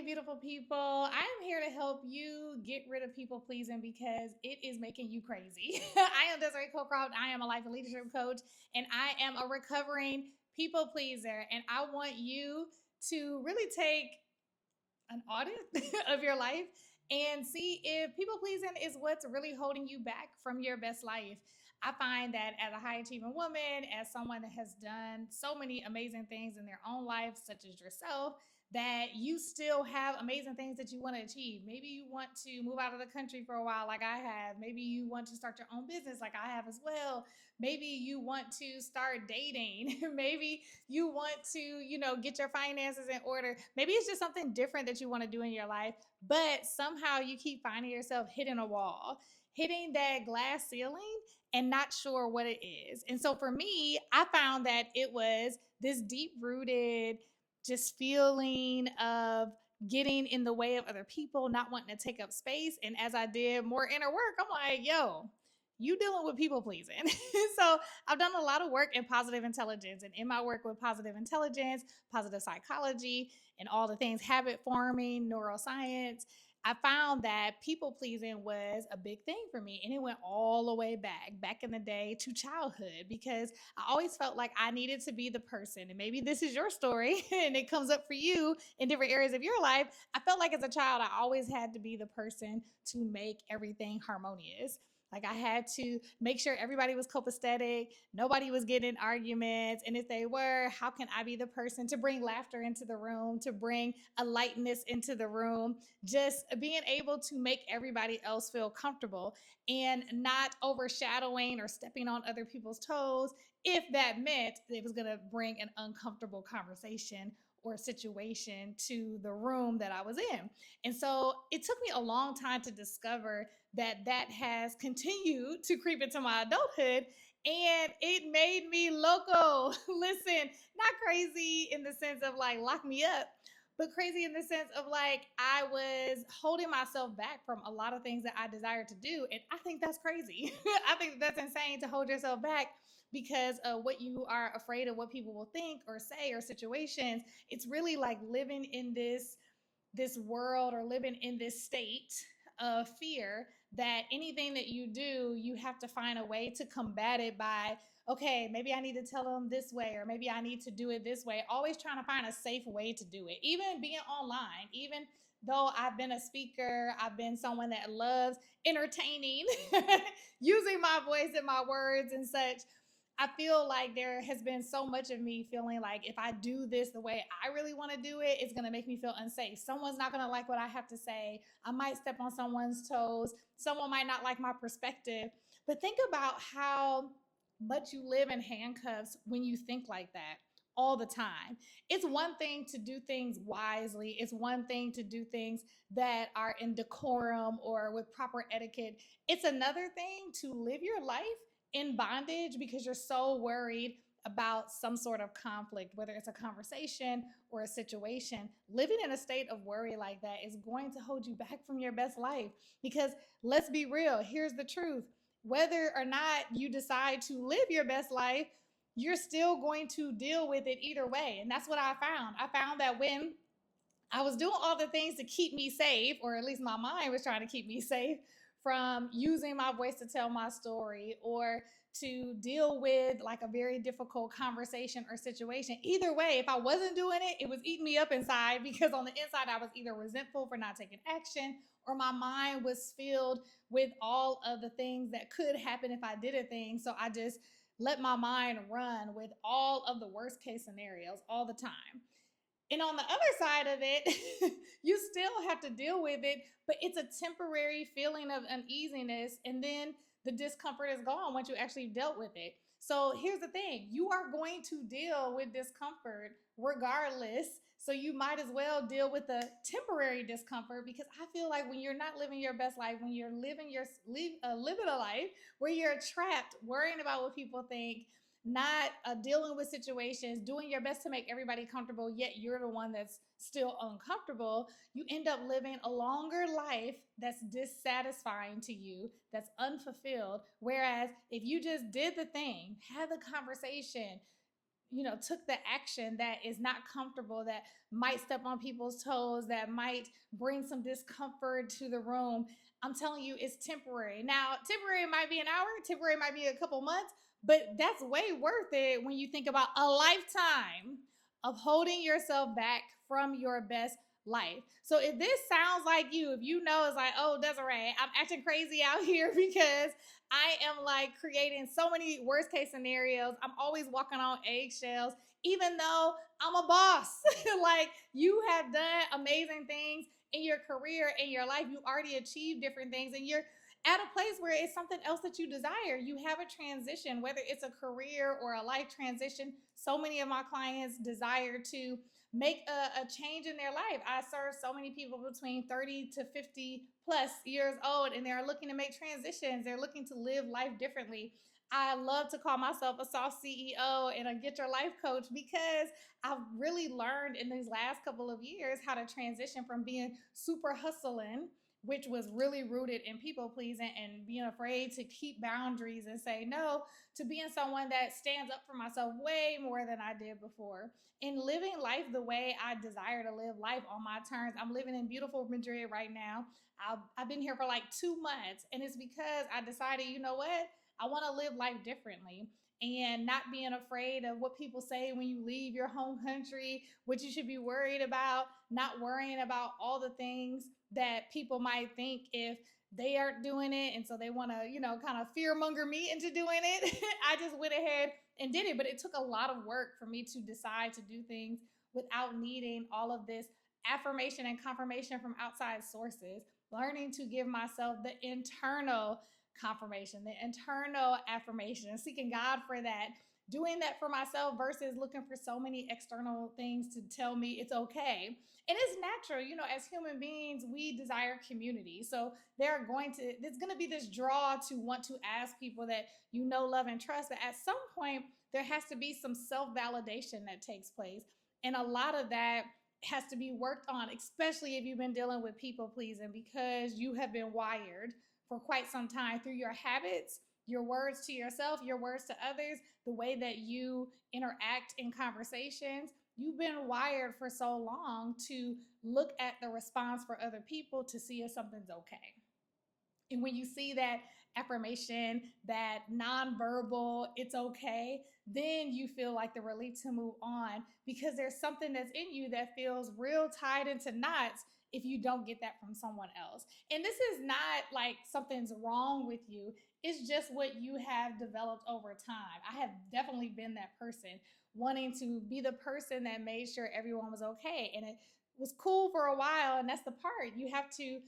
beautiful people. I am here to help you get rid of people pleasing because it is making you crazy. I am Desiree Cocroft. I am a life and leadership coach, and I am a recovering people pleaser. And I want you to really take an audit of your life and see if people pleasing is what's really holding you back from your best life. I find that as a high achieving woman, as someone that has done so many amazing things in their own life, such as yourself, that you still have amazing things that you want to achieve. Maybe you want to move out of the country for a while, like I have. Maybe you want to start your own business, like I have as well. Maybe you want to start dating. Maybe you want to, get your finances in order. Maybe it's just something different that you want to do in your life, but somehow you keep finding yourself hitting a wall, hitting that glass ceiling and not sure what it is. And so for me, I found that it was this deep rooted just feeling of getting in the way of other people, not wanting to take up space. And as I did more inner work, I'm like, yo, you dealing with people pleasing. So I've done a lot of work in positive intelligence. And in my work with positive intelligence, positive psychology, and all the things, habit forming, neuroscience, I found that people pleasing was a big thing for me. And it went all the way back in the day to childhood, because I always felt like I needed to be the person. And maybe this is your story and it comes up for you in different areas of your life. I felt like as a child, I always had to be the person to make everything harmonious. Like I had to make sure everybody was copacetic, nobody was getting in arguments. And if they were, how can I be the person to bring laughter into the room, to bring a lightness into the room, just being able to make everybody else feel comfortable and not overshadowing or stepping on other people's toes if that meant it was going to bring an uncomfortable conversation or situation to the room that I was in. And so it took me a long time to discover that has continued to creep into my adulthood, and it made me loco. Listen, not crazy in the sense of like lock me up, but crazy in the sense of like I was holding myself back from a lot of things that I desired to do. And I think that's crazy. I think that's insane to hold yourself back because of what you are afraid of what people will think or say or situations. It's really like living in this world or living in this state of fear that anything that you do, you have to find a way to combat it by, okay, maybe I need to tell them this way, or maybe I need to do it this way. Always trying to find a safe way to do it. Even being online, even though I've been a speaker, I've been someone that loves entertaining, using my voice and my words and such. I feel like there has been so much of me feeling like if I do this the way I really want to do it, it's going to make me feel unsafe. Someone's not going to like what I have to say. I might step on someone's toes. Someone might not like my perspective. But think about how much you live in handcuffs when you think like that all the time. It's one thing to do things wisely, it's one thing to do things that are in decorum or with proper etiquette. It's another thing to live your life in bondage because you're so worried about some sort of conflict, whether it's a conversation or a situation. Living in a state of worry like that is going to hold you back from your best life. Because let's be real, here's the truth: whether or not you decide to live your best life, you're still going to deal with it either way. And that's what I found. I found that when I was doing all the things to keep me safe, or at least my mind was trying to keep me safe from using my voice to tell my story or to deal with like a very difficult conversation or situation. Either way, if I wasn't doing it, it was eating me up inside because on the inside, I was either resentful for not taking action or my mind was filled with all of the things that could happen if I did a thing. So I just let my mind run with all of the worst case scenarios all the time. And on the other side of it, you still have to deal with it, but it's a temporary feeling of uneasiness. And then the discomfort is gone once you actually dealt with it. So here's the thing: you are going to deal with discomfort regardless. So you might as well deal with the temporary discomfort, because I feel like when you're not living your best life, when you're living a life where you're trapped, worrying about what people think, not dealing with situations, doing your best to make everybody comfortable, yet you're the one that's still uncomfortable, you end up living a longer life that's dissatisfying to you, that's unfulfilled. Whereas if you just did the thing, had the conversation, took the action that is not comfortable, that might step on people's toes, that might bring some discomfort to the room, I'm telling you, it's temporary. Now, temporary might be an hour, temporary might be a couple months, but that's way worth it when you think about a lifetime of holding yourself back from your best life. So if this sounds like you, if you know it's like, oh, Desiree, I'm acting crazy out here because I am like creating so many worst case scenarios. I'm always walking on eggshells, even though I'm a boss. Like you have done amazing things in your career, in your life. You already achieved different things, and you're at a place where it's something else that you desire. You have a transition, whether it's a career or a life transition. So many of my clients desire to make a change in their life. I serve so many people between 30 to 50 plus years old, and they're looking to make transitions. They're looking to live life differently. I love to call myself a soft CEO and a get your life coach because I've really learned in these last couple of years how to transition from being super hustling, which was really rooted in people pleasing and being afraid to keep boundaries and say no, to being someone that stands up for myself way more than I did before. In living life the way I desire to live life on my terms. I'm living in beautiful Madrid right now. I've been here for like 2 months, and it's because I decided, you know what? I want to live life differently and not being afraid of what people say when you leave your home country, what you should be worried about, not worrying about all the things that people might think if they aren't doing it. And so they want to, kind of fear monger me into doing it. I just went ahead and did it. But it took a lot of work for me to decide to do things without needing all of this affirmation and confirmation from outside sources, learning to give myself the internal confirmation, the internal affirmation, and seeking God for that, doing that for myself versus looking for so many external things to tell me it's okay. And it's natural, as human beings, we desire community. So there's going to be this draw to want to ask people that love, and trust. But at some point, there has to be some self validation that takes place. And a lot of that has to be worked on, especially if you've been dealing with people pleasing because you have been wired for quite some time through your habits, your words to yourself, your words to others, the way that you interact in conversations. You've been wired for so long to look at the response for other people to see if something's okay. And when you see that affirmation, that nonverbal, it's okay, then you feel like the relief to move on because there's something that's in you that feels real tied into knots if you don't get that from someone else. And this is not like something's wrong with you, it's just what you have developed over time. I have definitely been that person, wanting to be the person that made sure everyone was okay. And it was cool for a while. And that's the part you have to,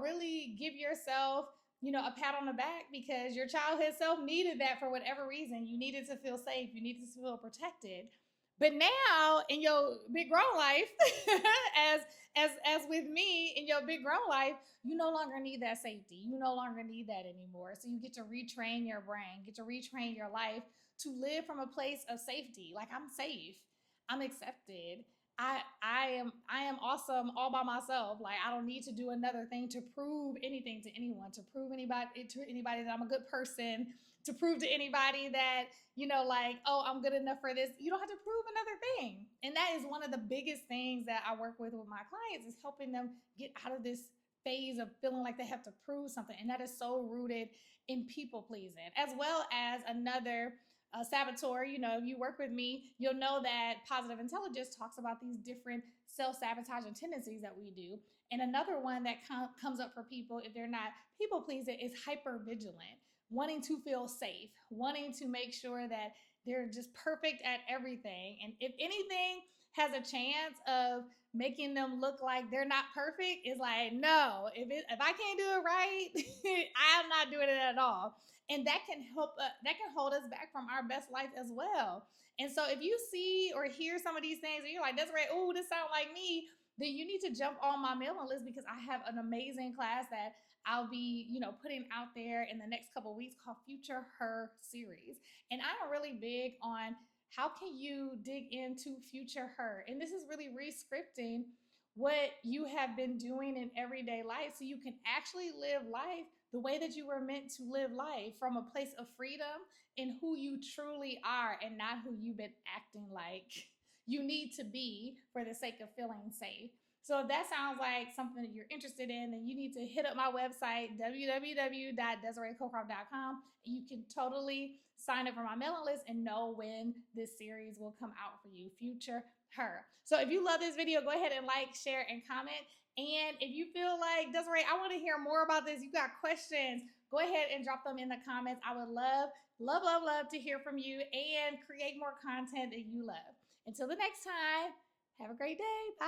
really give yourself, a pat on the back because your childhood self needed that for whatever reason. You needed to feel safe, you needed to feel protected. But now in your big grown life, as with me in your big grown life, you no longer need that safety. You no longer need that anymore. So you get to retrain your brain, get to retrain your life to live from a place of safety. Like I'm safe, I'm accepted, I am awesome all by myself. Like I don't need to do another thing to prove anything to anyone, to anybody that I'm a good person, to prove to anybody that, like, oh, I'm good enough for this. You don't have to prove another thing. And that is one of the biggest things that I work with my clients, is helping them get out of this phase of feeling like they have to prove something. And that is so rooted in people pleasing, as well as another saboteur. If you work with me, you'll know that positive intelligence talks about these different self-sabotaging tendencies that we do. And another one that comes up for people if they're not people pleasing is hyper vigilant, wanting to feel safe, wanting to make sure that they're just perfect at everything. And if anything has a chance of making them look like they're not perfect, is like, no, if I can't do it right, I'm not doing it at all. And that can that can hold us back from our best life as well. And so if you see or hear some of these things and you're like, that's right, oh, this sounds like me, then you need to jump on my mailing list, because I have an amazing class that I'll be, putting out there in the next couple of weeks called Future Her Series. And I'm really big on how can you dig into Future Her. And this is really re-scripting what you have been doing in everyday life so you can actually live life the way that you were meant to live life from a place of freedom in who you truly are and not who you've been acting like you need to be for the sake of feeling safe. So if that sounds like something that you're interested in, then you need to hit up my website, www.desireecocroft.com. You can totally sign up for my mailing list and know when this series will come out for you, future her. So if you love this video, go ahead and like, share, and comment. And if you feel like, Desiree, I want to hear more about this, you got questions, go ahead and drop them in the comments. I would love, love, love, love to hear from you and create more content that you love. Until the next time, have a great day. Bye.